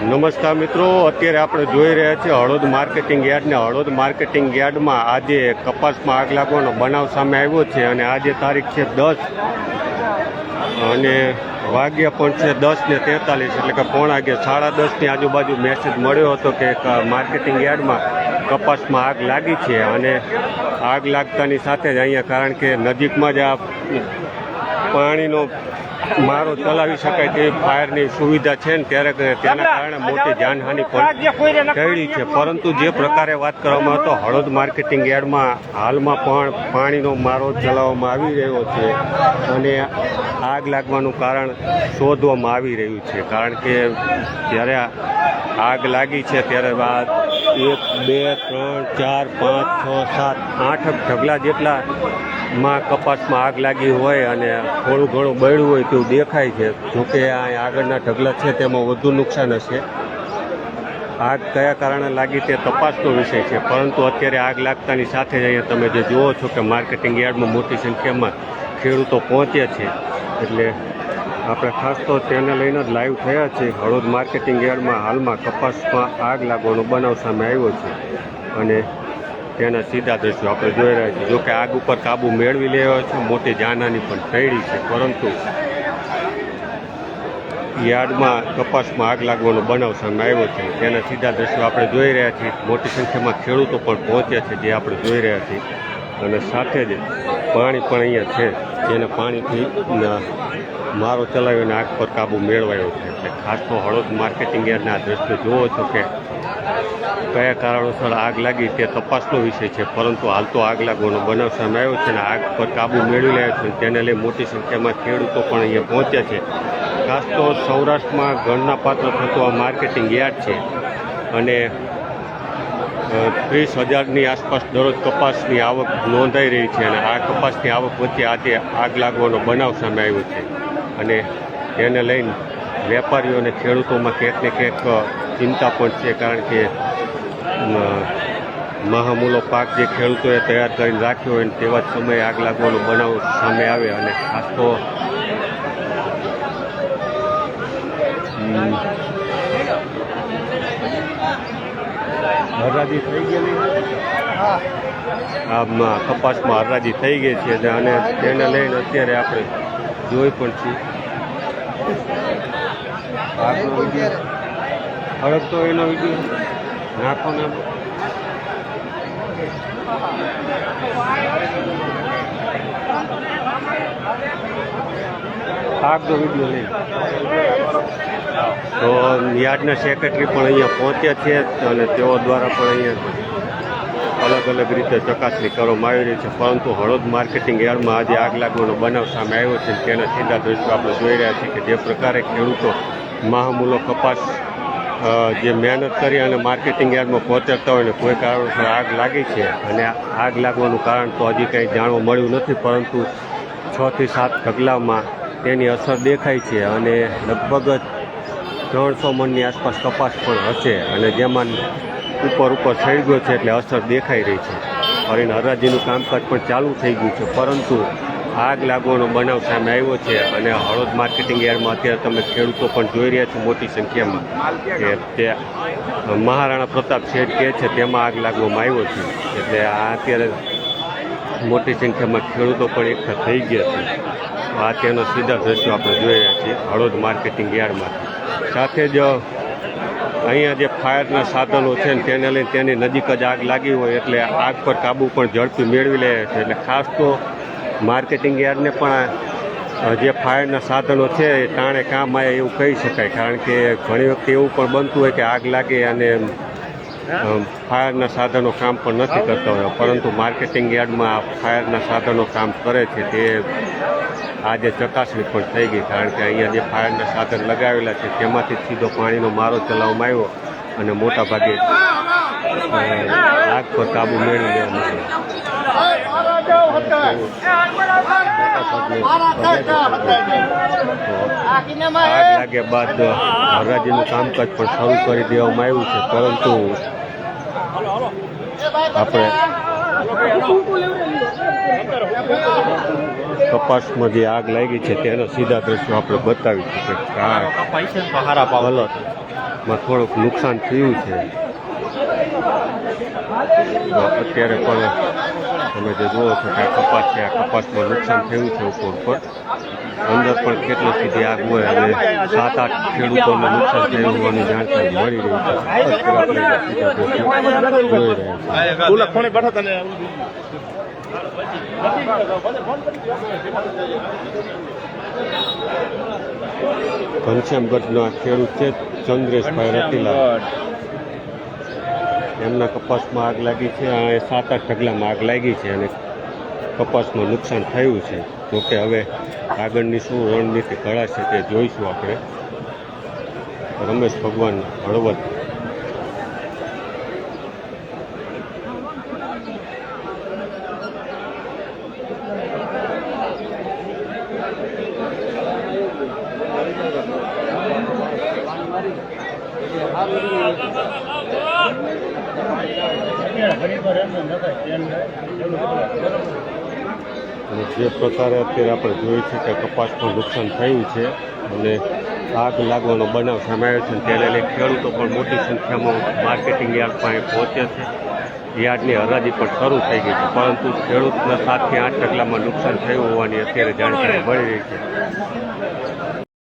નમસ્કાર મિત્રો, અત્યારે આપણે જોઈ રહ્યા છીએ હળોદ માર્કેટિંગ યાર્ડને. હળોદ માર્કેટિંગ યાર્ડમાં આજે કપાસમાં આગ લાગવાનો બનાવ સામે આવ્યો છે અને આજે તારીખ છે 10 અને વાગ્યા પણ છે 10:43, એટલે કે પોણા 10:30ની આજુબાજુ મેસેજ મળ્યો હતો કે માર્કેટિંગ યાર્ડમાં કપાસમાં આગ લાગી છે. અને આગ લાગતાની સાથે જ અહીંયા, કારણ કે નજીકમાં જ આ પાણીનો મારો ચલાવી શકાય તેવી ફાયરની સુવિધા છે ને, ત્યારે તેના કારણે મોટી જાનહાનિ પણ ટળી છે. પરંતુ જે પ્રકારે વાત કરવામાં હતો, હળોદ માર્કેટિંગ યાર્ડમાં હાલમાં પણ પાણીનો મારો ચલાવવામાં આવી રહ્યો છે અને આગ લાગવાનું કારણ શોધવામાં આવી રહ્યું છે. કારણ કે જ્યારે આગ લાગી છે ત્યારે 1, 2, 3, 4, 5, 6, 7, 8 ઢગલા જેટલા માં કપાસમાં આગ લાગી હોય અને થોડું ઘણું બળ્યું હોય તેવું દેખાય છે. જોકે આ આગળના ઢગલા છે તેમાં વધુ નુકસાન હશે. આગ કયા કારણે લાગી તે તપાસનો વિષય છે. પરંતુ અત્યારે આગ લાગતાની સાથે જ અહીંયા તમે જે જુઓ છો કે માર્કેટિંગ યાર્ડમાં મોટી સંખ્યામાં ખેડૂતો પહોંચ્યા છે. એટલે આપણે ખાસ તો તેને લઈને જ લાઈવ થયા છે. હળોદ માર્કેટિંગ યાર્ડમાં હાલમાં કપાસમાં આગ લાગવાનો બનાવ સામે આવ્યો છે અને તેના સીધા દ્રશ્યો આપણે જોઈ રહ્યા છીએ. જોકે આગ ઉપર કાબુ મેળવી લેવાયો છે, મોટી જાનહાની પણ ટળી છે. પરંતુ યાર્ડમાં કપાસમાં આગ લાગવાનો બનાવ સામે આવ્યો છે, તેના સીધા દ્રશ્યો આપણે જોઈ રહ્યા છીએ. મોટી સંખ્યામાં ખેડૂતો પણ પહોંચ્યા છે, જે આપણે જોઈ રહ્યા છીએ. અને સાથે જ પાણી પણ અહીંયા છે, જેને પાણીથી મારો ચલાવીને આગ પર કાબુ મેળવાયો છે. એટલે ખાસ તો હળોદ માર્કેટિંગ યાર્ડના દ્રશ્યો જુઓ છો કે કયા કારણોસર આગ લાગી તે તપાસનો વિષય છે. પરંતુ હાલ તો આગ લાગવાનો બનાવ સામે આવ્યો છે અને આગ પર કાબુ મેળવી રહ્યો છે. તેને લઈ મોટી સંખ્યામાં ખેડૂતો પણ અહીંયા પહોંચ્યા છે. ખાસ તો સૌરાષ્ટ્રમાં ગણના પાત્ર થતું આ માર્કેટિંગ યાર્ડ છે અને 30,000ની આસપાસ દરરોજ કપાસની આવક નોંધાઈ રહી છે. અને આ કપાસની આવક વચ્ચે આજે આગ લાગવાનો બનાવ સામે આવ્યો છે અને તેને લઈને વેપારીઓ અને ખેડૂતોમાં ક્યાંક ને ક્યાંક ચિંતા પણ છે. કારણ કે મહામૂલો પાક જે ખેડૂતોએ તૈયાર કરીને રાખ્યો હોય તેવા જ સમયે આગ લાગવાનો બનાવ સામે આવે. અને ખાસ તો હરાજી થઈ ગયેલી, આમાં કપાસમાં હરાજી થઈ ગઈ છે અને તેને લઈને અત્યારે આપણે જોઈ પણ છીએ. આગનો વિડીયો હળગતો એનો વિડીયો નાખો ને આગનો વિડીયો લઈ તો યાર્ડના સેક્રેટરી પણ અહીંયા પહોંચ્યા છે અને તેઓ દ્વારા પણ અહીંયા અલગ અલગ રીતે ચકાસણી કરવામાં આવી રહી છે. પરંતુ હળોદ માર્કેટિંગ યાર્ડમાં આજે આગ લાગવાનો બનાવ સામે આવ્યો છે. તેના સીધા દ્રશ્યો આપણે જોઈ રહ્યા છીએ કે જે પ્રકારે ખેડૂતો મહામૂલો કપાસ જે મહેનત કરી અને માર્કેટિંગ યાર્ડમાં પહોંચાડતા હોય ને કોઈ કારણોસર આગ લાગી છે. અને આગ લાગવાનું કારણ તો હજી કંઈ જાણવા મળ્યું નથી, પરંતુ 6 થી 7 ઢગલામાં તેની અસર દેખાય છે અને લગભગ 300 મણની આસપાસ કપાસ પણ હશે અને જેમાં ઉપર થઈ ગયો છે, એટલે અસર દેખાઈ રહી છે. ફરીને હરાજીનું કામકાજ પણ ચાલુ થઈ ગયું છે. પરંતુ આગ લાગવાનો બનાવ સામે આવ્યો છે અને હળોદ માર્કેટિંગ યાર્ડમાં અત્યારે તમે ખેડૂતો પણ જોઈ રહ્યા છો મોટી સંખ્યામાં કે તે મહારાણા પ્રતાપ શેઠ કહે છે તેમાં આગ લાગવામાં આવ્યો છે. એટલે આ અત્યારે મોટી સંખ્યામાં ખેડૂતો પણ એકઠા થઈ ગયા છે. આ તેનો સીધા દ્રશ્યો આપણે જોઈ રહ્યા છીએ હળોદ માર્કેટિંગ યાર્ડમાં. સાથે જ અહીંયા જે ફાયરના સાધનો છે ને તેને લઈને તેની નજીક જ આગ લાગી હોય એટલે આગ પર કાબુ પણ ઝડપી મેળવી લે છે. એટલે ખાસ તો માર્કેટિંગ યાર્ડને પણ જે ફાયરના સાધનો છે એ ટાણે કામ આવે એવું કહી શકાય. કારણ કે ઘણી વખતે એવું પણ બનતું હોય કે આગ લાગે અને ફાયરના સાધનો કામ પણ નથી કરતા હોય, પરંતુ માર્કેટિંગ યાર્ડમાં ફાયરના સાધનો કામ કરે છે. તે આજે ચકાસણી પણ થઈ ગઈ, કારણ કે અહીંયા જે ફાયરના સાધન લગાવેલા છે તેમાંથી સીધો પાણીનો મારો ચલાવવામાં આવ્યો અને મોટા ભાગે આગ પર કાબુ મેળવી લેવામાં આવ્યો. આગ લાગ્યા બાદ હરાજીનું કામકાજ પણ શરૂ કરી દેવામાં આવ્યું છે. પરંતુ આપણે કપાસમાં જે આગ લાગી છે તેના સીધા દ્રશ્યો આપણે બતાવીશું કે આ કલરમાં થોડુંક નુકસાન થયું છે. અત્યારે પણ તમે જે જુઓ છો કે આ કપાસ છે, આ કપાસમાં નુકસાન થયું છે ઉપર અંદર પણ કેટલી સીધી આગ હોય અને 7-8 ખેડૂતોને નુકસાન થયું હોવાની જાણકારી મળી રહી છે. ઘનશ્યામગઢનો આ ખેડૂત છે ચંદ્રેશભાઈ રતીલા. એમના કપાસમાં આગ લાગી છે. આ 7-8 ઢગલામાં આગ લાગી છે અને કપાસમાં નુકસાન થયું છે. જોકે હવે આગળની શું રણનીતિ ઘડાશે તે જોઈશું આપણે. રમેશ ભગવાન હળવદ. અને જે પ્રકારે અત્યારે આપણે જોઈએ છીએ કે કપાસમાં નુકસાન થયું છે અને આગ લાગવાનો બનાવ સામે આવ્યો છે, તેને લઈ ખેડૂતો પણ મોટી સંખ્યામાં માર્કેટિંગ યાર્ડ પાસે પહોંચે છે. યાર્ડની હરાજી પણ શરૂ થઈ ગઈ છે, પરંતુ ખેડૂતના 7 થી 8 ઢગલામાં નુકસાન થયું હોવાની અત્યારે જાણકારી મળી રહી છે.